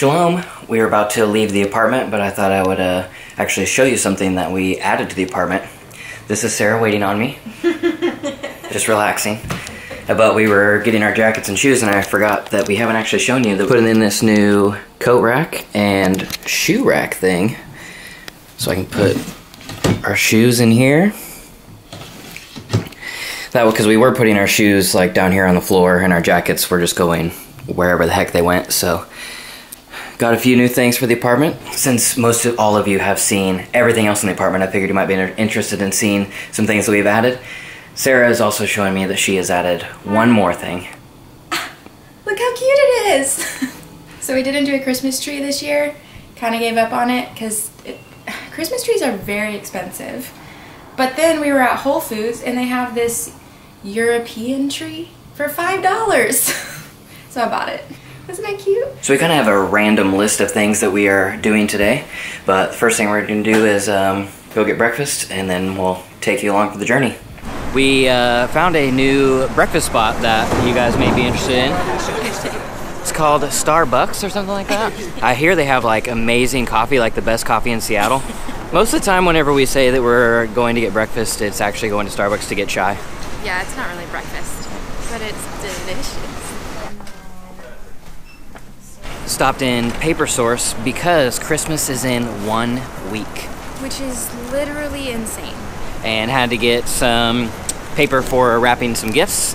Shalom. We were about to leave the apartment, but I thought I would actually show you something that we added to the apartment. This is Sarah waiting on me. Just relaxing. But we were getting our jackets and shoes, and I forgot that we haven't actually shown you that we're putting in this new coat rack and shoe rack thing. So I can put our shoes in here. That was because we were putting our shoes like down here on the floor, and our jackets were just going wherever the heck they went. So got a few new things for the apartment. Since most of all of you have seen everything else in the apartment, I figured you might be interested in seeing some things that we've added. Sarah is also showing me that she has added one more thing. Look how cute it is! So we didn't do a Christmas tree this year. Kind of gave up on it because Christmas trees are very expensive. But then we were at Whole Foods and they have this European tree for $5. So I bought it. Isn't that cute? So we kind of have a random list of things that we are doing today. But the first thing we're going to do is go get breakfast, and then we'll take you along for the journey. We found a new breakfast spot that you guys may be interested in. It's called Starbucks or something like that. I hear they have like amazing coffee, like the best coffee in Seattle. Most of the time whenever we say that we're going to get breakfast, it's actually going to Starbucks to get chai. Yeah, it's not really breakfast, but it's delicious. Stopped in Paper Source because Christmas is in 1 week. Which is literally insane. And had to get some paper for wrapping some gifts.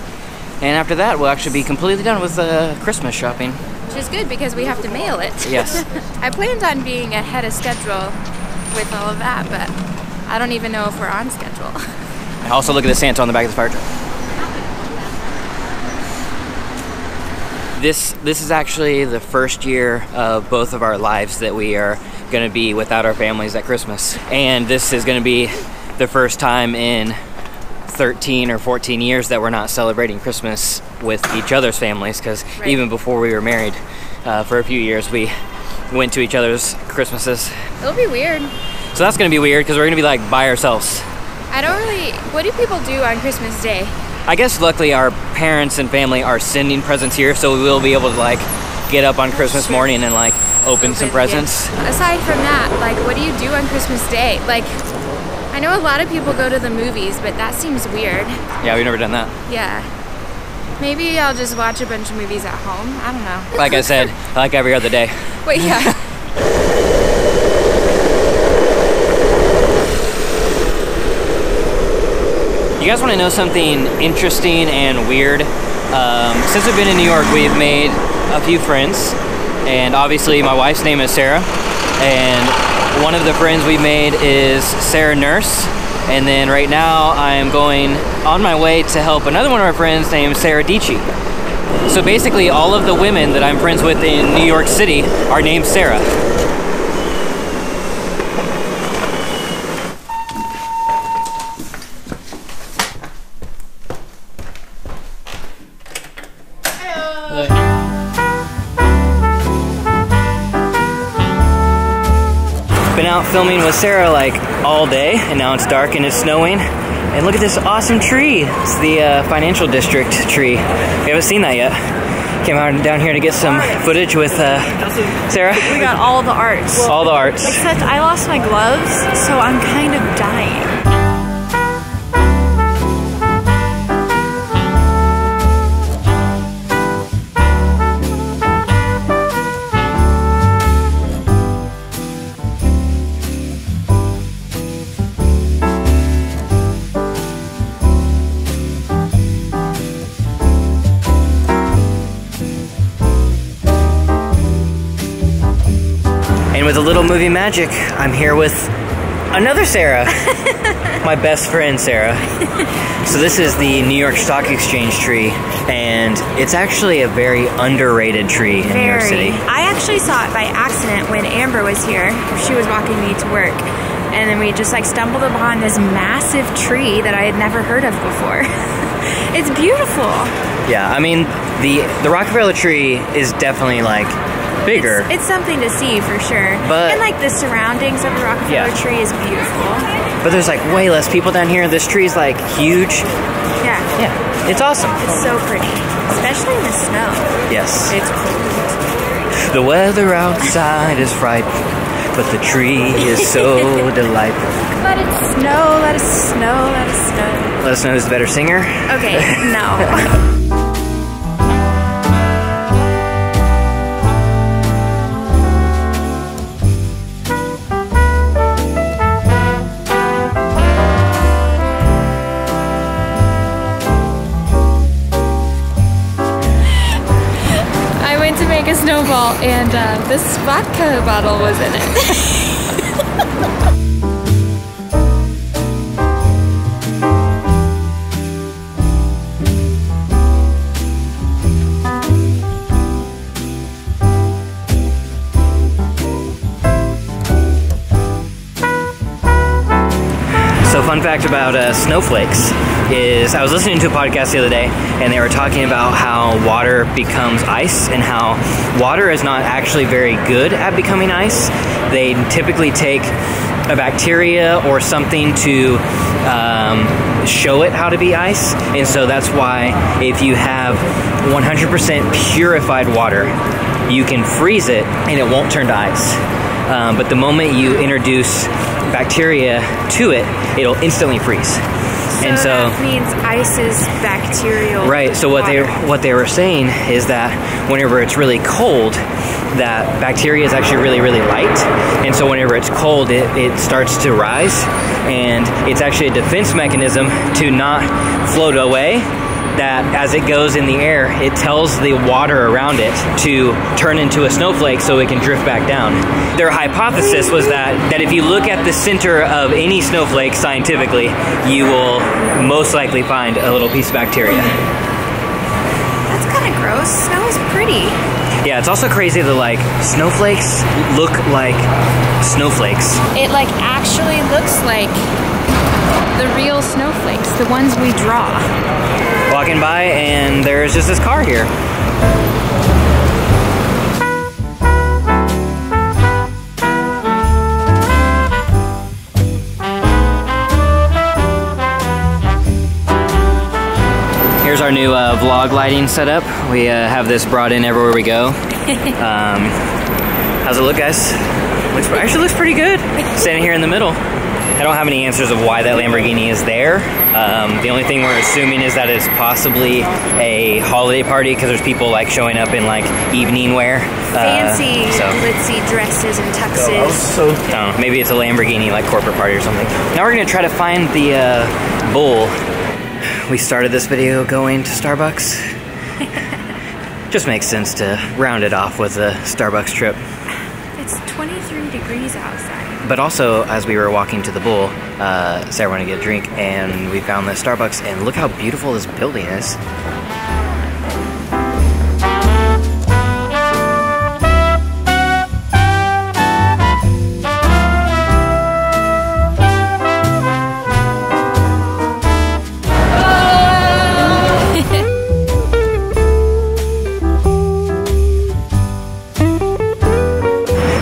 And after that, we'll actually be completely done with Christmas shopping. Which is good because we have to mail it. Yes. I planned on being ahead of schedule with all of that, but I don't even know if we're on schedule. Also, look at the Santa on the back of the fire truck. This is actually the first year of both of our lives that we are going to be without our families at Christmas. And this is going to be the first time in 13 or 14 years that we're not celebrating Christmas with each other's families, because even before we were married, for a few years, we went to each other's Christmases. It'll be weird. So that's going to be weird because we're going to be like by ourselves. I don't really, what do people do on Christmas Day? I guess luckily our parents and family are sending presents here, so we will be able to like get up on Christmas morning and like open some presents. Yeah. Aside from that, like what do you do on Christmas Day? Like, I know a lot of people go to the movies, but that seems weird. Yeah, we've never done that. Yeah. Maybe I'll just watch a bunch of movies at home. I don't know. Like I said, like every other day. Wait, yeah. You guys want to know something interesting and weird? Since we've been in New York, we've made a few friends. And obviously my wife's name is Sarah. And one of the friends we made is Sarah Nurse. And then right now I am going on my way to help another one of our friends named Sarah Dici. So basically all of the women that I'm friends with in New York City are named Sarah. Been out filming with Sarah like all day, and now it's dark and it's snowing. And look at this awesome tree. It's the financial district tree. We haven't seen that yet. Came out down here to get some footage with Sarah. We got all the arts. All the arts. Except I lost my gloves, so I'm kind of dying. With a little movie magic, I'm here with another Sarah, my best friend Sarah. So this is the New York Stock Exchange tree, and it's actually a very underrated tree in New York City. I actually saw it by accident when Amber was here. She was walking me to work, and then we just like stumbled upon this massive tree that I had never heard of before. It's beautiful. Yeah, I mean, the Rockefeller tree is definitely like bigger. It's something to see for sure. But, and like the surroundings of the Rockefeller tree is beautiful. But there's like way less people down here. This tree's like huge. Yeah. Yeah, it's awesome. It's so pretty, especially in the snow. Yes. It's cool. The weather outside is frightful, but the tree is so delightful. Let it snow, let it snow, let it snow. Let us know who's the better singer. Okay, no. To make a snowball, and this vodka bottle was in it. So fun fact about snowflakes is I was listening to a podcast the other day, and they were talking about how water becomes ice and how water is not actually very good at becoming ice. They typically take a bacteria or something to show it how to be ice, and so that's why if you have 100% purified water, you can freeze it and it won't turn to ice. But the moment you introduce bacteria to it, it'll instantly freeze. And so that means ice is bacterial. Right. So what they were saying is that whenever it's really cold, that bacteria is actually really, really light, and so whenever it's cold, it starts to rise, and it's actually a defense mechanism to not float away. That as it goes in the air, it tells the water around it to turn into a snowflake so it can drift back down. Their hypothesis was that if you look at the center of any snowflake scientifically, you will most likely find a little piece of bacteria. That's kind of gross. Snow is pretty. Yeah, it's also crazy that like snowflakes look like snowflakes. It like actually looks like the real snowflakes, the ones we draw. Walking by, and there's just this car here. Here's our new vlog lighting setup. We have this brought in everywhere we go. How's it look, guys? Actually looks pretty good. Standing here in the middle. I don't have any answers of why that Lamborghini is there. The only thing we're assuming is that it's possibly a holiday party because there's people like showing up in like evening wear. Fancy, glitzy dresses and tuxes. I don't know, maybe it's a Lamborghini like corporate party or something. Now we're gonna try to find the bull. We started this video going to Starbucks. Just makes sense to round it off with a Starbucks trip. It's 23 degrees outside. But also, as we were walking to the Bull, Sarah wanted to get a drink, and we found the Starbucks, and look how beautiful this building is.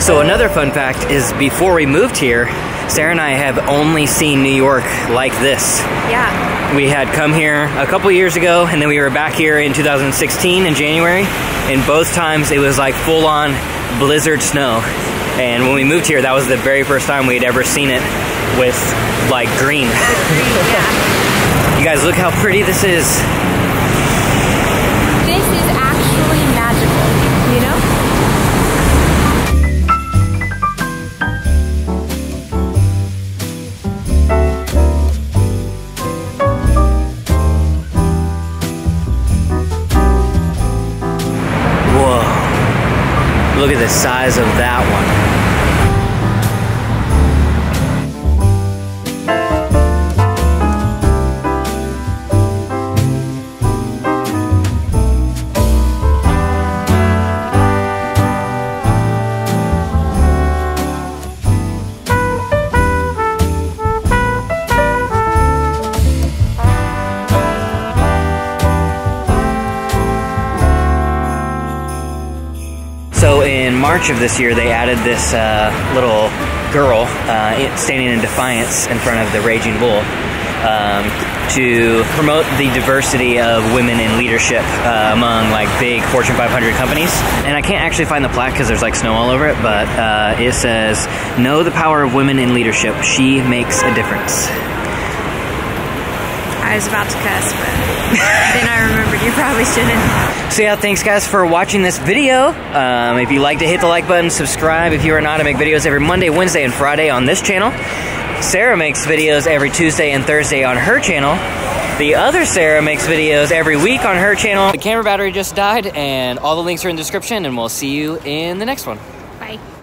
So another fun fact is before we moved here, Sarah and I have only seen New York like this. Yeah. We had come here a couple years ago, and then we were back here in 2016 in January, and both times it was like full-on blizzard snow. And when we moved here, that was the very first time we'd ever seen it with like green. Yeah. You guys, look how pretty this is. This is actually magical, you know? Look at the size of that one. So in March of this year, they added this little girl standing in defiance in front of the raging bull. to promote the diversity of women in leadership among like big Fortune 500 companies. And I can't actually find the plaque because there's like snow all over it, but it says, "Know the power of women in leadership. She makes a difference." I was about to cuss, but then I remembered you probably shouldn't. So yeah, thanks guys for watching this video. If you like to hit the like button, subscribe if you are not. I make videos every Monday, Wednesday, and Friday on this channel. Sarah makes videos every Tuesday and Thursday on her channel. The other Sarah makes videos every week on her channel. The camera battery just died, and all the links are in the description, and we'll see you in the next one. Bye.